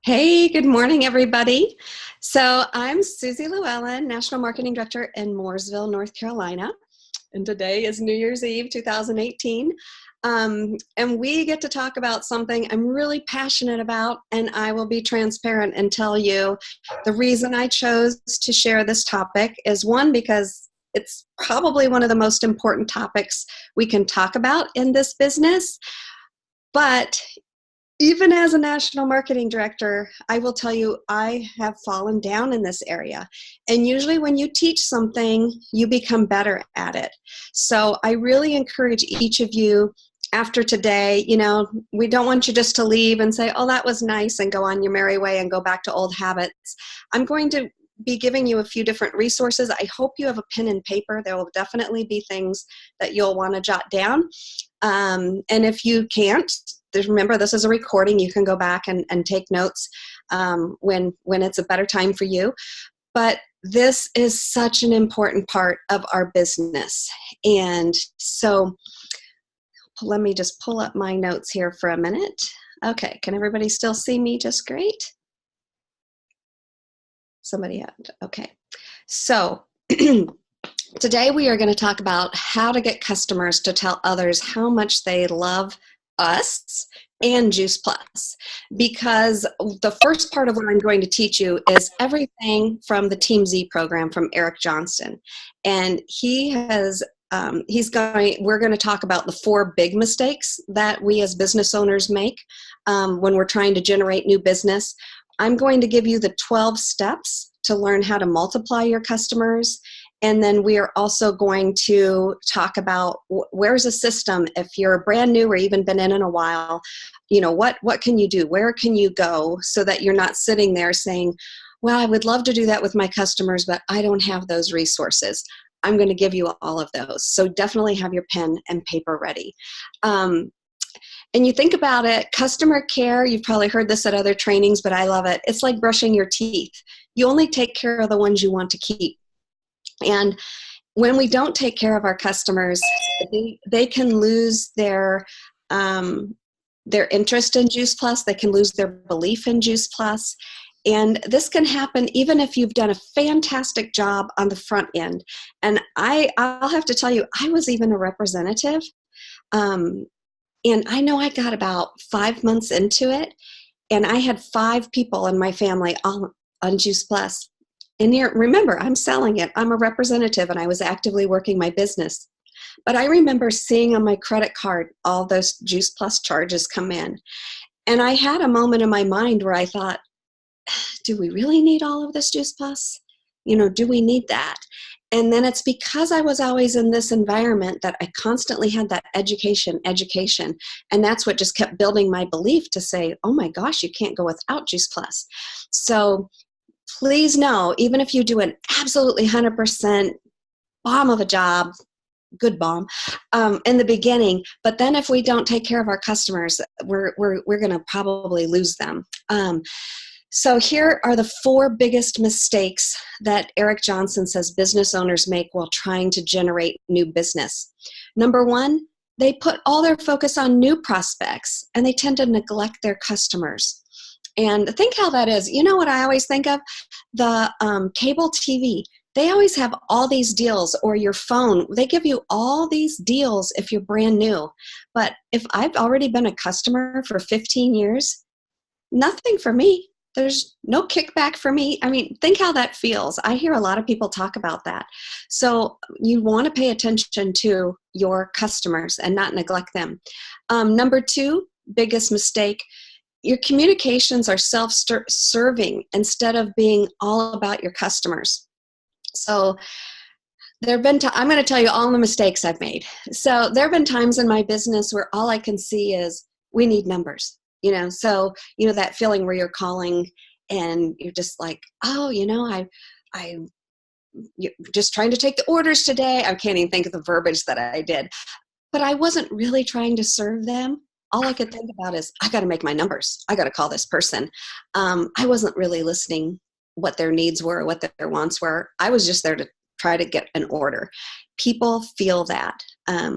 Hey, good morning, everybody. So I'm Susie Llewellyn, National Marketing Director in Mooresville, North Carolina. And today is New Year's Eve 2018. And we get to talk about something I'm really passionate about, and I will be transparent and tell you the reason I chose to share this topic is one, because it's probably one of the most important topics we can talk about in this business. But even as a national marketing director, I will tell you, I have fallen down in this area. And usually when you teach something, you become better at it. So I really encourage each of you after today, we don't want you just to leave and say, oh, that was nice, and go on your merry way and go back to old habits. I'm going to be giving you a few different resources. I hope you have a pen and paper. There will definitely be things that you'll want to jot down. And if you can't, remember, this is a recording. You can go back and take notes when it's a better time for you. But this is such an important part of our business. And so let me just pull up my notes here for a minute. Okay, can everybody still see me just great? Somebody had, okay. So today we are going to talk about how to get customers to tell others how much they love us and Juice Plus, because the first part of what I'm going to teach you is everything from the Teamzy program from Eric Johnston. And we're going to talk about the 4 big mistakes that we as business owners make when we're trying to generate new business. I'm going to give you the 12 steps to learn how to multiply your customers. And then we are also going to talk about where's a system if you're brand new or even been in a while. What can you do? Where can you go so that you're not sitting there saying, well, I would love to do that with my customers, but I don't have those resources. I'm going to give you all of those. So definitely have your pen and paper ready. And you think about it, customer care, you've probably heard this at other trainings, but I love it. It's like brushing your teeth. You only take care of the ones you want to keep. And when we don't take care of our customers, they can lose their interest in Juice Plus. They can lose their belief in Juice Plus. And this can happen even if you've done a fantastic job on the front end. And I'll have to tell you, I was even a representative. And I know I got about 5 months into it, and I had 5 people in my family all on Juice Plus. And here, remember, I'm selling it. I'm a representative, and I was actively working my business. But I remember seeing on my credit card all those Juice Plus charges come in. And I had a moment in my mind where I thought, do we really need all of this Juice Plus? Do we need that? And then it's because I was always in this environment that I constantly had that education. And that's what just kept building my belief to say, oh my gosh, you can't go without Juice Plus. So please know, even if you do an absolutely 100% bomb of a job, good bomb, in the beginning, but then if we don't take care of our customers, we're going to probably lose them. So here are the 4 biggest mistakes that Eric Johnson says business owners make while trying to generate new business. Number 1, they put all their focus on new prospects, and they tend to neglect their customers. And think how that is. You know what I always think of? The cable TV. They always have all these deals, or your phone. They give you all these deals if you're brand new. But if I've already been a customer for 15 years, nothing for me. There's no kickback for me. I mean, think how that feels. I hear a lot of people talk about that. So you want to pay attention to your customers and not neglect them. Number 2, biggest mistake, your communications are self-serving instead of being all about your customers. So there have been I'm going to tell you all the mistakes I've made. So there have been times in my business where all I can see is we need numbers. So, that feeling where you're calling and you're just like, oh, I'm just trying to take the orders today. I can't even think of the verbiage that I did, but I wasn't really trying to serve them. All I could think about is I got to make my numbers. I got to call this person. I wasn't really listening what their needs were, what their wants were. I was just there to try to get an order. People feel that.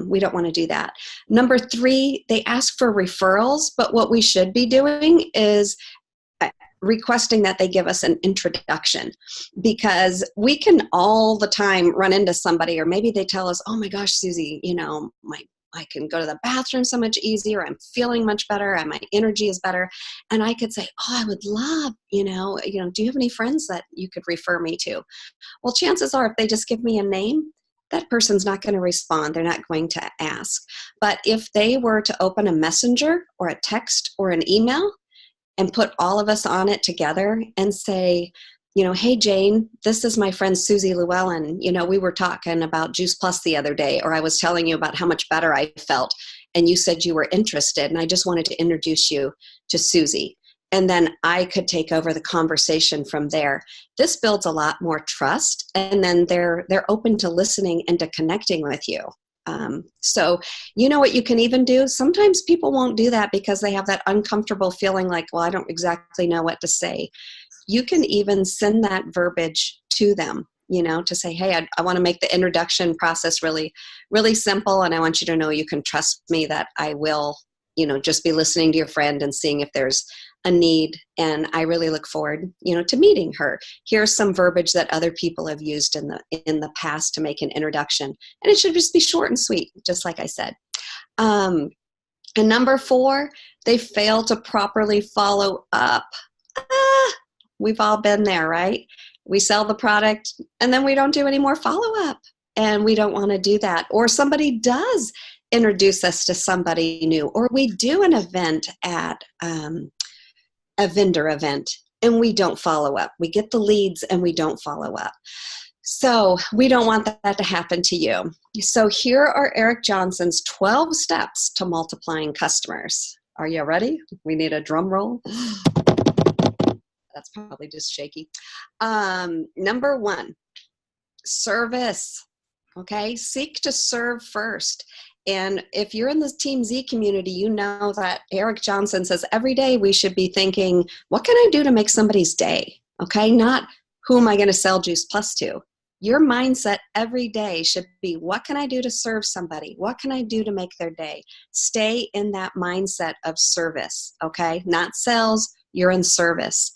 We don't want to do that. Number 3, they ask for referrals, but what we should be doing is requesting that they give us an introduction, because we can all the time run into somebody, or maybe they tell us, oh my gosh, Susie, I can go to the bathroom so much easier. I'm feeling much better, and my energy is better. And I could say, oh, I would love, do you have any friends that you could refer me to? Well, chances are if they just give me a name, that person's not going to respond. They're not going to ask. But if they were to open a messenger or a text or an email and put all of us on it together and say, hey, Jane, this is my friend Susie Llewellyn. We were talking about Juice Plus the other day, or I was telling you about how much better I felt, and you said you were interested, and I just wanted to introduce you to Susie. And then I could take over the conversation from there. This builds a lot more trust, and then they're open to listening and to connecting with you. So you know what you can even do? Sometimes people won't do that because they have that uncomfortable feeling like, well, I don't exactly know what to say. You can even send that verbiage to them, to say, hey, I want to make the introduction process really, really simple, and I want you to know you can trust me that I will, just be listening to your friend and seeing if there's a need, and I really look forward, to meeting her. Here's some verbiage that other people have used in the past to make an introduction, and it should just be short and sweet, just like I said. And number 4, they fail to properly follow up. We've all been there, right? We sell the product and then we don't do any more follow-up, and we don't want to do that. Or somebody does introduce us to somebody new, or we do an event at a vendor event and we don't follow up. We get the leads and we don't follow up. So we don't want that to happen to you. So here are Eric Johnson's 12 steps to multiplying customers. Are you ready? We need a drum roll. That's probably just shaky. Number 1, service. Okay, seek to serve first. And if you're in the Teamzy community, you know that Eric Johnson says every day we should be thinking, what can I do to make somebody's day? Okay, not who am I going to sell Juice Plus to? Your mindset every day should be, what can I do to serve somebody? What can I do to make their day? Stay in that mindset of service, okay? Not sales, you're in service.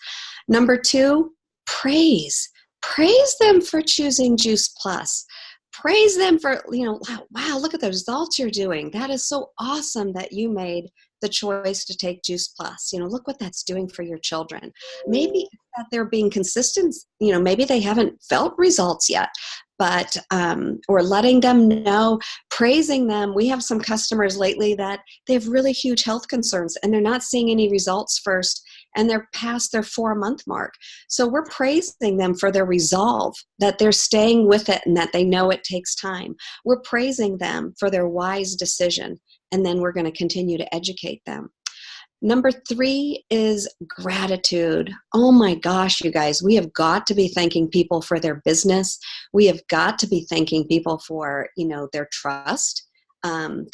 Number 2, praise. Praise them for choosing Juice Plus. Praise them for, wow, look at the results you're doing. That is so awesome that you made the choice to take Juice Plus. Look what that's doing for your children. Maybe that they're being consistent. Maybe they haven't felt results yet, but, or letting them know, praising them. We have some customers lately that they have really huge health concerns and they're not seeing any results first, and they're past their 4-month mark. So we're praising them for their resolve, that they're staying with it and that they know it takes time. We're praising them for their wise decision, and then we're going to continue to educate them. Number 3 is gratitude. Oh my gosh, you guys, we have got to be thanking people for their business. We have got to be thanking people for, their trust,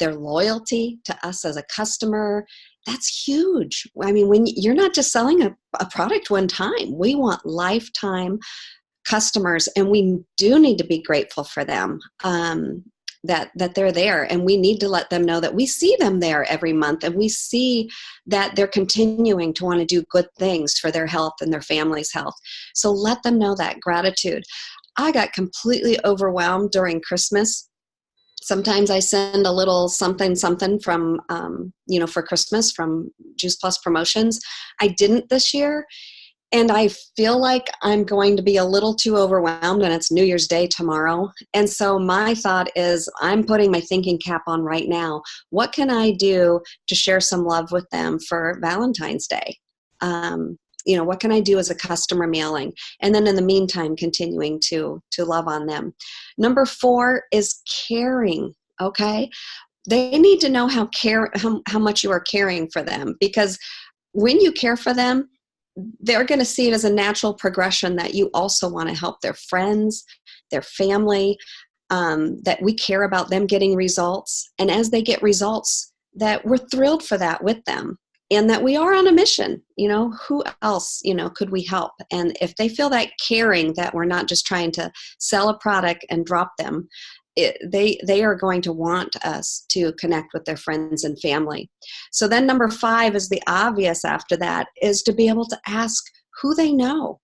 their loyalty to us as a customer. That's huge. I mean, when you're not just selling a product one time, we want lifetime customers, and we do need to be grateful for them, that they're there, and we need to let them know that we see them there every month, and we see that they're continuing to want to do good things for their health and their family's health. So let them know that gratitude. I got completely overwhelmed during Christmas. Sometimes I send a little something from, for Christmas from Juice Plus Promotions. I didn't this year, and I feel like I'm going to be a little too overwhelmed, and it's New Year's Day tomorrow. And so my thought is, I'm putting my thinking cap on right now. What can I do to share some love with them for Valentine's Day? What can I do as a customer mailing? And then in the meantime, continuing to love on them. Number 4 is caring, okay? They need to know how much you are caring for them, because when you care for them, they're going to see it as a natural progression that you also want to help their friends, their family, that we care about them getting results. And as they get results, that we're thrilled for that with them. And that we are on a mission, who else, could we help? And if they feel that caring, that we're not just trying to sell a product and drop them, they are going to want us to connect with their friends and family. So then number 5 is the obvious after that, is to be able to ask who they know.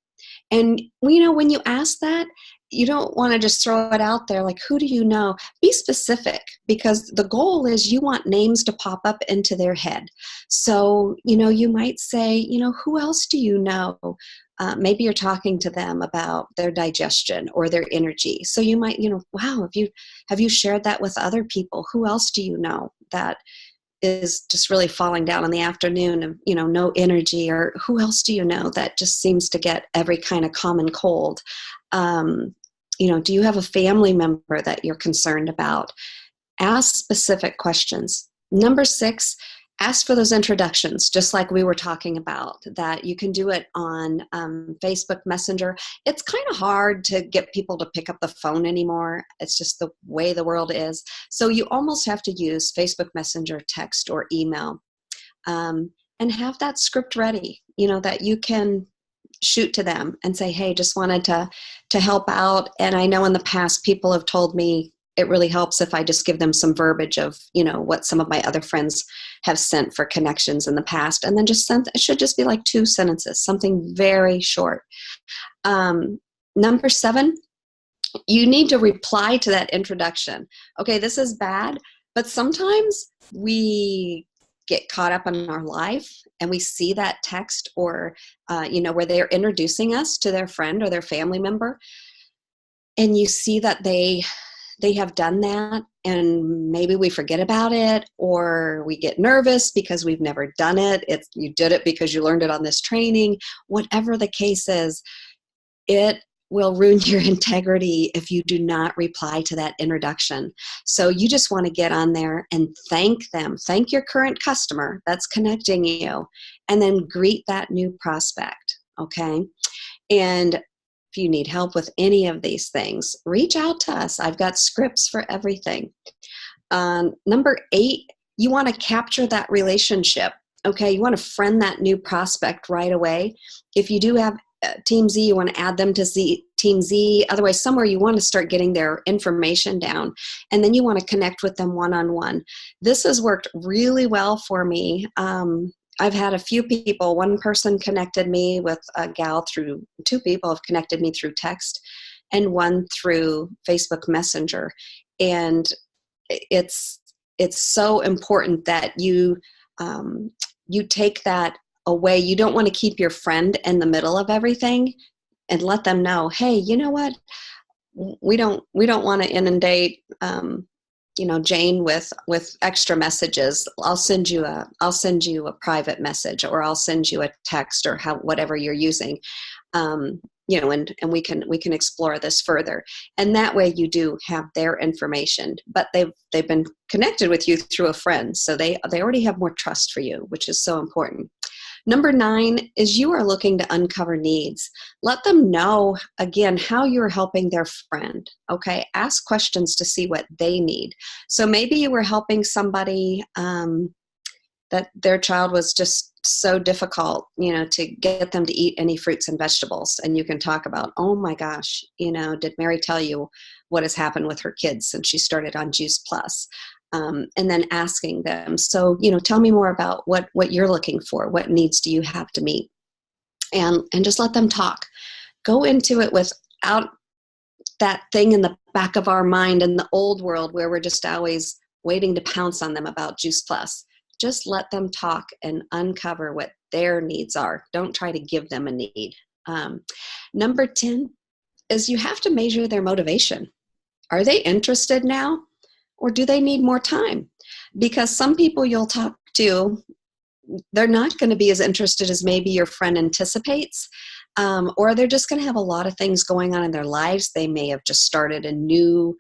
And when you ask that, you don't want to just throw it out there like, who do you know? Be specific, because the goal is you want names to pop up into their head. So, you might say, who else do you know? Maybe you're talking to them about their digestion or their energy. So you might, wow, have you shared that with other people? Who else do you know that is just really falling down in the afternoon and, no energy? Or who else do you know that just seems to get every kind of common cold? Do you have a family member that you're concerned about? Ask specific questions. Number 6, ask for those introductions, just like we were talking about, that you can do it on Facebook Messenger. It's kind of hard to get people to pick up the phone anymore. It's just the way the world is. So you almost have to use Facebook Messenger, text, or email, and have that script ready, that you can shoot to them and say, hey, just wanted to help out. And I know in the past people have told me it really helps if I just give them some verbiage of, what some of my other friends have sent for connections in the past. And then it should just be like 2 sentences, something very short. Number 7, you need to reply to that introduction. Okay, this is bad, but sometimes we get caught up in our life and we see that text or, where they're introducing us to their friend or their family member, and you see that they have done that, and maybe we forget about it, or we get nervous because we've never done it. You did it because you learned it on this training. Whatever the case is, it will ruin your integrity if you do not reply to that introduction. So you just want to get on there and thank them. Thank your current customer that's connecting you, and then greet that new prospect, okay? And if you need help with any of these things, reach out to us. I've got scripts for everything. Number 8, you want to capture that relationship, okay? You want to friend that new prospect right away. If you do have Teamzy, you want to add them to Teamzy. Otherwise, somewhere you want to start getting their information down, and then you want to connect with them one-on-one. This has worked really well for me. I've had a few people. One person connected me with a gal through, 2 people have connected me through text, and one through Facebook Messenger. And it's so important that you take that away. You don't want to keep your friend in the middle of everything, and let them know, hey, you know what? We don't want to inundate Jane with extra messages. I'll send you a private message, or I'll send you a text, or whatever you're using. And we can explore this further. And that way you do have their information, but they've been connected with you through a friend. So they already have more trust for you, which is so important. Number 9 is you are looking to uncover needs. Let them know, again, how you're helping their friend, okay? Ask questions to see what they need. So maybe you were helping somebody that their child was just so difficult, to get them to eat any fruits and vegetables. And you can talk about, oh my gosh, did Mary tell you what has happened with her kids since she started on Juice Plus? And then asking them, so, tell me more about what you're looking for. What needs do you have to meet? And just let them talk. Go into it without that thing in the back of our mind in the old world where we're just always waiting to pounce on them about Juice Plus. Just let them talk and uncover what their needs are. Don't try to give them a need. Number 10 is you have to measure their motivation. Are they interested now? Or do they need more time? Because some people you'll talk to, they're not going to be as interested as maybe your friend anticipates, or they're just going to have a lot of things going on in their lives. They may have just started a new,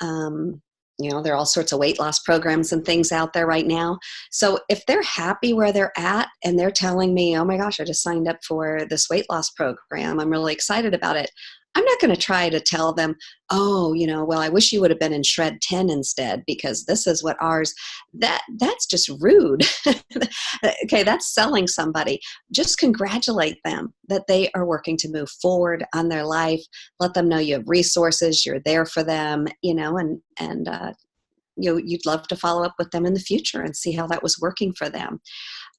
there are all sorts of weight loss programs and things out there right now. So if they're happy where they're at and they're telling me, oh my gosh, I just signed up for this weight loss program, I'm really excited about it, I'm not going to try to tell them, oh, well, I wish you would have been in Shred 10 instead, because this is what ours, that's just rude. Okay, that's selling somebody. Just congratulate them that they are working to move forward on their life. Let them know you have resources, you're there for them, and you'd love to follow up with them in the future and see how that was working for them.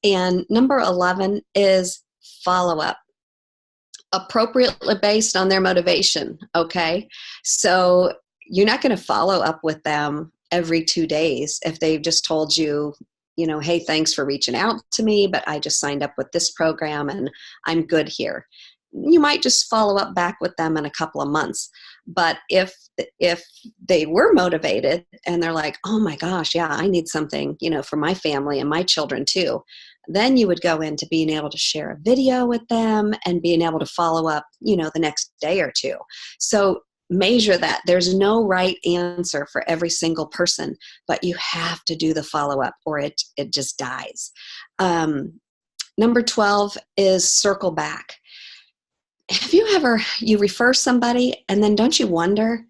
And number 11 is follow up. appropriately based on their motivation. Okay. So you're not going to follow up with them every 2 days if they've just told you, hey, thanks for reaching out to me, but I just signed up with this program and I'm good here. You might just follow up back with them in a couple of months. But if they were motivated and they're like, oh my gosh, yeah, I need something, for my family and my children too, then you would go into being able to share a video with them and being able to follow up, the next day or two. So measure that. There's no right answer for every single person, but you have to do the follow-up or it just dies. Number 12 is circle back. Have you refer somebody and then don't you wonder,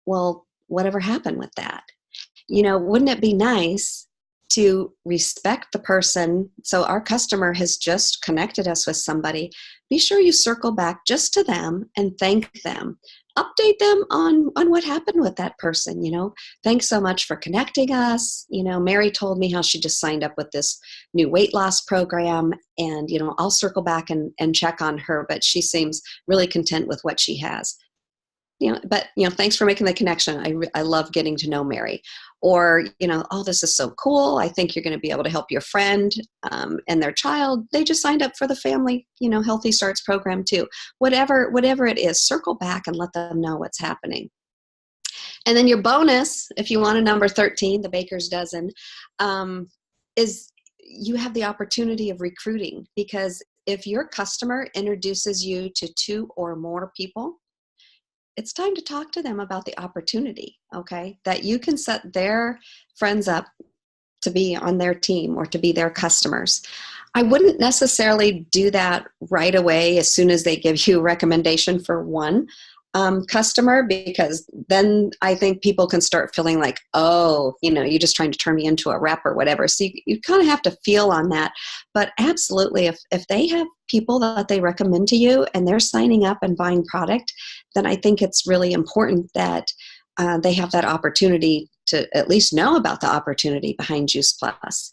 well, whatever happened with that? Wouldn't it be nice to respect the person? So our customer has just connected us with somebody. Be sure you circle back just to them and thank them. Update them on what happened with that person. Thanks so much for connecting us. Mary told me how she just signed up with this new weight loss program, and I'll circle back and check on her, but she seems really content with what she has. But thanks for making the connection. I love getting to know Mary. Or, oh, this is so cool. I think you're going to be able to help your friend and their child. They just signed up for the family, Healthy Starts program too. Whatever it is, circle back and let them know what's happening. And then your bonus, if you want a number 13, the baker's dozen, is you have the opportunity of recruiting, because if your customer introduces you to 2 or more people, it's time to talk to them about the opportunity, okay? That you can set their friends up to be on their team or to be their customers. I wouldn't necessarily do that right away as soon as they give you a recommendation for one customer, because then I think people can start feeling like, oh, you're just trying to turn me into a rep or whatever. So you kind of have to feel on that. But absolutely, if they have people that they recommend to you and they're signing up and buying product, then I think it's really important that they have that opportunity to at least know about the opportunity behind Juice Plus.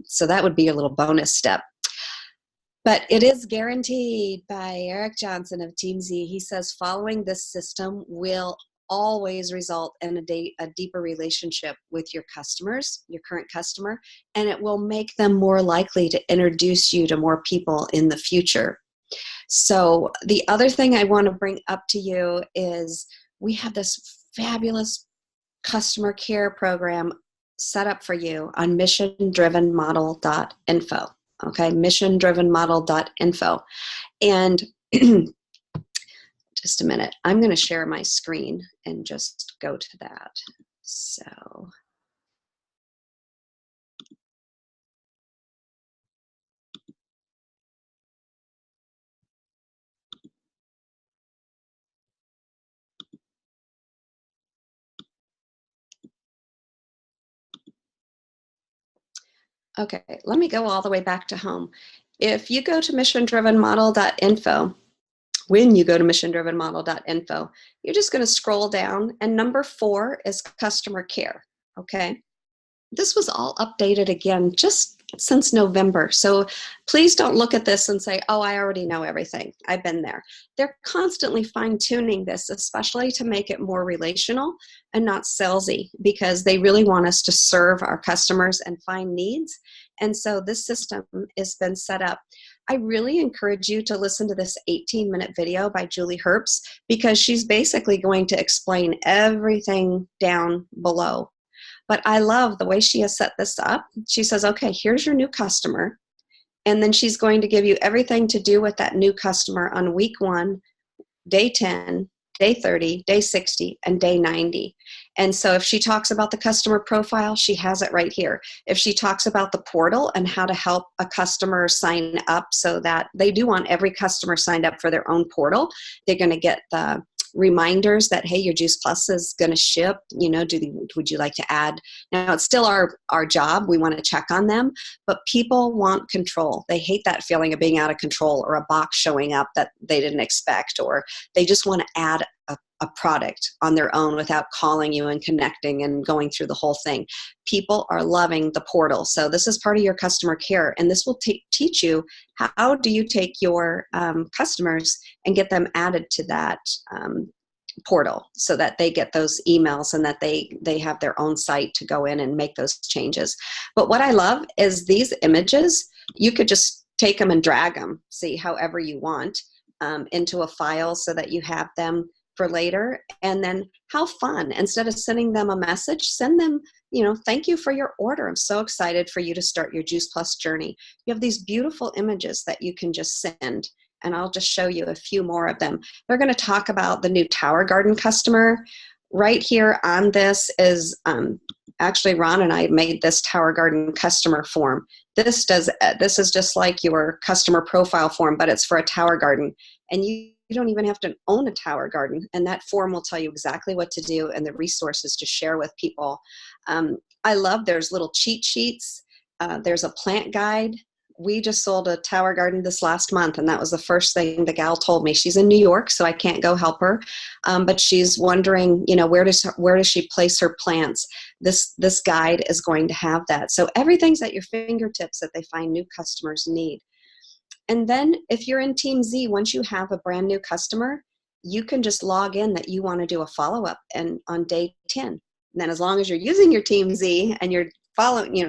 So that would be a little bonus step. But it is guaranteed by Eric Johnson of Teamzy. He says following this system will always result in a deeper relationship with your customers, your current customer, and it will make them more likely to introduce you to more people in the future. So the other thing I want to bring up to you is we have this fabulous customer care program set up for you on missiondrivenmodel.info. Okay, missiondrivenmodel.info. And just a minute, I'm going to share my screen and just go to that. So okay, let me go all the way back to home. If you go to missiondrivenmodel.info, when you go to missiondrivenmodel.info, you're just going to scroll down, and number 4 is customer care. Okay. This was all updated again just since November. So please don't look at this and say, oh, I already know everything. I've been there. They're constantly fine-tuning this, especially to make it more relational and not salesy, because they really want us to serve our customers and find needs. And so this system has been set up. I really encourage you to listen to this 18-minute video by Julie Herbst, because she's basically going to explain everything down below. But I love the way she has set this up. She says, okay, here's your new customer. And then she's going to give you everything to do with that new customer on week 1, day 10, day 30, day 60, and day 90. And so if she talks about the customer profile, she has it right here. If she talks about the portal and how to help a customer sign up, so that they do want every customer signed up for their own portal, they're going to get the reminders that, hey, your Juice Plus is going to ship, would you like to add? Now, it's still our job. We want to check on them, but people want control. They hate that feeling of being out of control or a box showing up that they didn't expect, or they just want to add a product on their own without calling you and connecting and going through the whole thing. People are loving the portal. So this is part of your customer care, and this will teach you how do you take your customers and get them added to that portal so that they get those emails and that they have their own site to go in and make those changes. But what I love is these images. You could just take them and drag them, see, however you want, into a file so that you have them for later. And then how fun, instead of sending them a message, send them, thank you for your order. I'm so excited for you to start your Juice Plus journey. You have these beautiful images that you can just send, and I'll just show you a few more of them. They're going to talk about the new Tower Garden customer. Right here on this is, actually Ron and I made this Tower Garden customer form. This is just like your customer profile form, but it's for a Tower Garden. And you don't even have to own a Tower Garden. And that form will tell you exactly what to do and the resources to share with people. I love, there's little cheat sheets. There's a plant guide. We just sold a Tower Garden this last month, and that was the first thing the gal told me. She's in New York, so I can't go help her, but she's wondering, where does she place her plants? This guide is going to have that. So everything's at your fingertips that they find new customers need. And then if you're in Teamzy, once you have a brand new customer, you can just log in that you want to do a follow-up and on day 10. And then as long as you're using your Teamzy and you're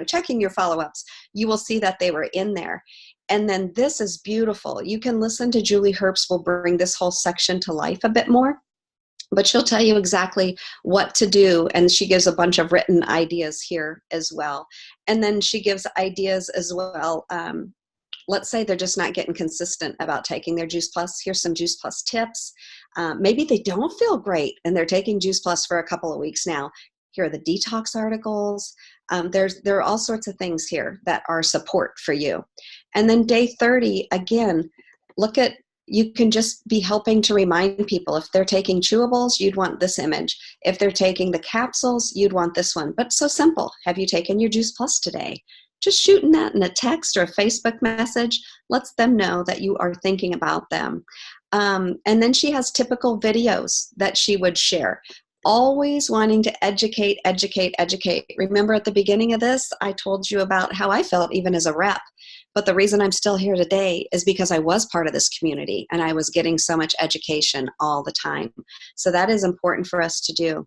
checking your follow-ups, you will see that they were in there. And then this is beautiful. You can listen to Julie Herbst will bring this whole section to life a bit more, but she'll tell you exactly what to do. And she gives a bunch of written ideas here as well. And then she gives ideas as well. Let's say they're just not getting consistent about taking their Juice Plus. Here's some Juice Plus tips. Maybe they don't feel great and they're taking Juice Plus for a couple of weeks now. Here are the detox articles. There are all sorts of things here that are support for you. And then day 30, again, you can just be helping to remind people. If they're taking chewables, you'd want this image. If they're taking the capsules, you'd want this one. But so simple. Have you taken your Juice Plus today? Just shooting that in a text or a Facebook message lets them know that you are thinking about them. And then she has typical videos that she would share. Always wanting to educate. Remember at the beginning of this, I told you about how I felt even as a rep. But the reason I'm still here today is because I was part of this community and I was getting so much education all the time. So that is important for us to do.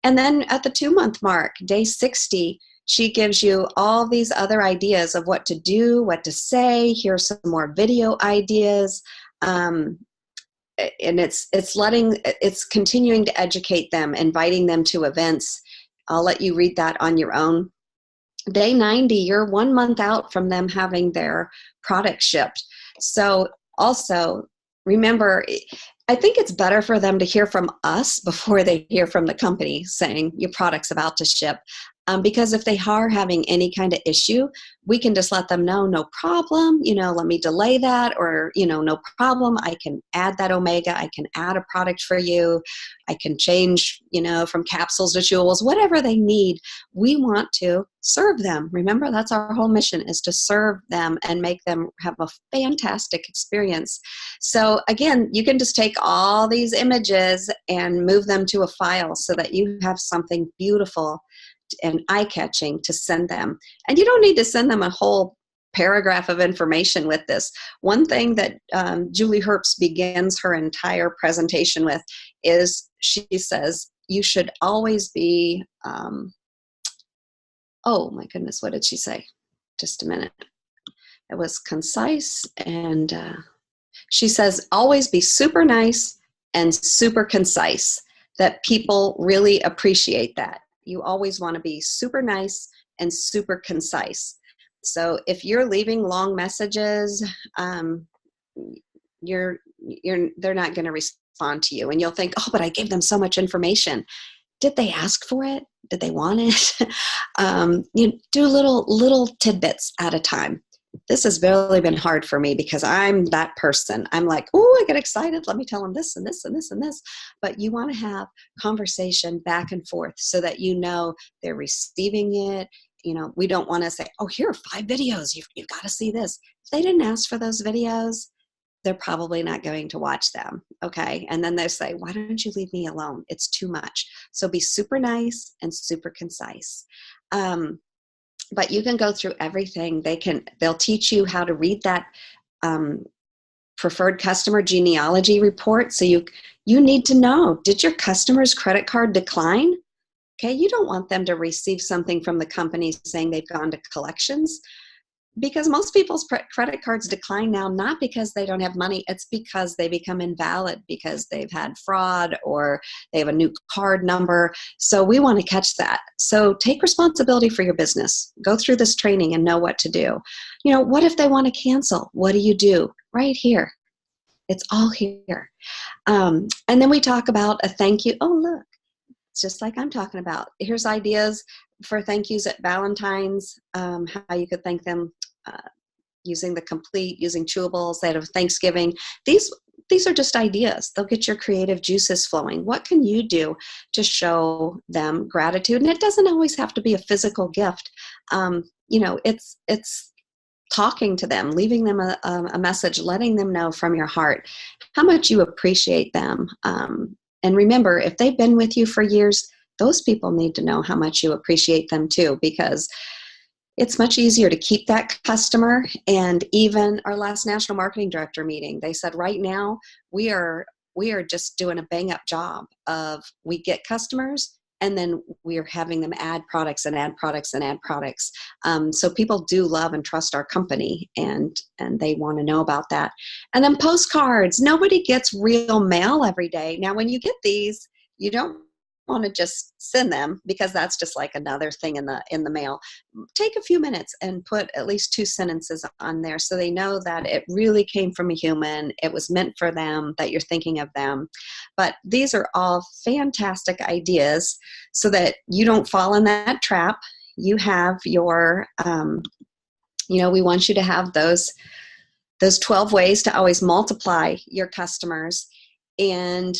And then at the 2-month mark, day 60, she gives you all these other ideas of what to do, what to say. Here's some more video ideas. And it's continuing to educate them, inviting them to events. I'll let you read that on your own. Day 90, you're 1 month out from them having their product shipped. So also remember, I think it's better for them to hear from us before they hear from the company saying your product's about to ship. Because if they are having any kind of issue, we can just let them know, no problem, let me delay that, or, no problem, I can add that omega, I can add a product for you, I can change, from capsules to chewables, whatever they need. We want to serve them. Remember, that's our whole mission, is to serve them and make them have a fantastic experience. So again, you can just take all these images and move them to a file so that you have something beautiful and eye-catching to send them. And you don't need to send them a whole paragraph of information with this. One thing that Julie Herbst begins her entire presentation with is she says, you should always be, oh my goodness, what did she say? Just a minute. It was concise, and she says, always be super nice and super concise, that people really appreciate that. You always want to be super nice and super concise. So if you're leaving long messages, they're not going to respond to you, and you'll think, oh, but I gave them so much information. Did they ask for it? Did they want it? You do little tidbits at a time. This has really been hard for me because I'm that person. I'm like, oh, I get excited. Let me tell them this and this and this and this. But you want to have conversation back and forth so that they're receiving it. We don't want to say, oh, here are 5 videos. You've got to see this. If they didn't ask for those videos, they're probably not going to watch them. Okay. And then they say, why don't you leave me alone? It's too much. So be super nice and super concise. But you can go through everything. They'll teach you how to read that preferred customer genealogy report. So you need to know, did your customer's credit card decline? Okay, you don't want them to receive something from the company saying they've gone to collections, because most people's credit cards decline now, not because they don't have money, it's because they become invalid because they've had fraud or they have a new card number. So we want to catch that. So take responsibility for your business. Go through this training and know what to do. What if they want to cancel? What do you do? Right here. It's all here. And then we talk about a thank you. Oh, look, it's just like I'm talking about. Here's ideas for thank yous at Valentine's, how you could thank them using the complete, using chewables. They have Thanksgiving. These are just ideas. They'll get your creative juices flowing. What can you do to show them gratitude? And it doesn't always have to be a physical gift. It's talking to them, leaving them a message, letting them know from your heart how much you appreciate them. And remember, if they've been with you for years, those people need to know how much you appreciate them too, because it's much easier to keep that customer. And even our last national marketing director meeting, they said right now we are just doing a bang up job of, we get customers and then we're having them add products and add products and add products. So people do love and trust our company, and they want to know about that. And then postcards. Nobody gets real mail every day. Now, when you get these, you don't want to just send them because that's just like another thing in the mail. Take a few minutes and put at least 2 sentences on there so they know that it really came from a human. It was meant for them, that you're thinking of them. But these are all fantastic ideas so that you don't fall in that trap. You have your, we want you to have those 12 ways to always multiply your customers, and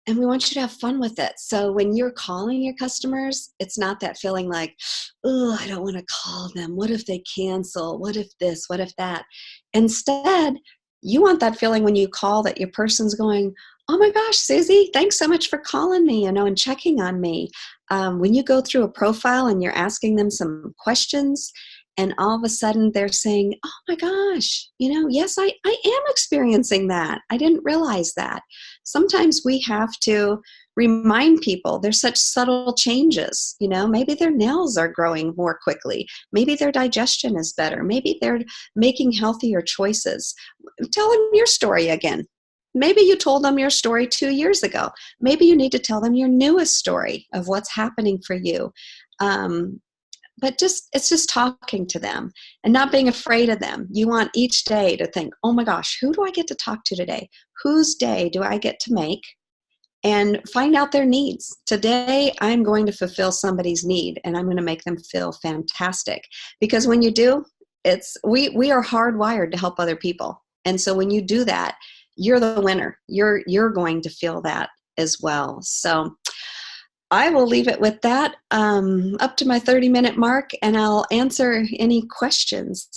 we want you to have fun with it. So when you're calling your customers, it's not that feeling like, oh, I don't want to call them. What if they cancel? What if this? What if that? Instead, you want that feeling when you call that your person's going, oh my gosh, Susie, thanks so much for calling me, and checking on me. When you go through a profile and you're asking them some questions, and all of a sudden they're saying, oh my gosh, yes, I am experiencing that. I didn't realize that. Sometimes we have to remind people there's such subtle changes. Maybe their nails are growing more quickly. Maybe their digestion is better. Maybe they're making healthier choices. Tell them your story again. Maybe you told them your story 2 years ago. Maybe you need to tell them your newest story of what's happening for you. But it's just talking to them and not being afraid of them. You want each day to think, oh my gosh, who do I get to talk to today? Whose day do I get to make? And find out their needs. Today, I'm going to fulfill somebody's need, and I'm going to make them feel fantastic. Because when you do, we are hardwired to help other people. And so when you do that, you're the winner. You're going to feel that as well. So I will leave it with that, up to my 30-minute mark, and I'll answer any questions.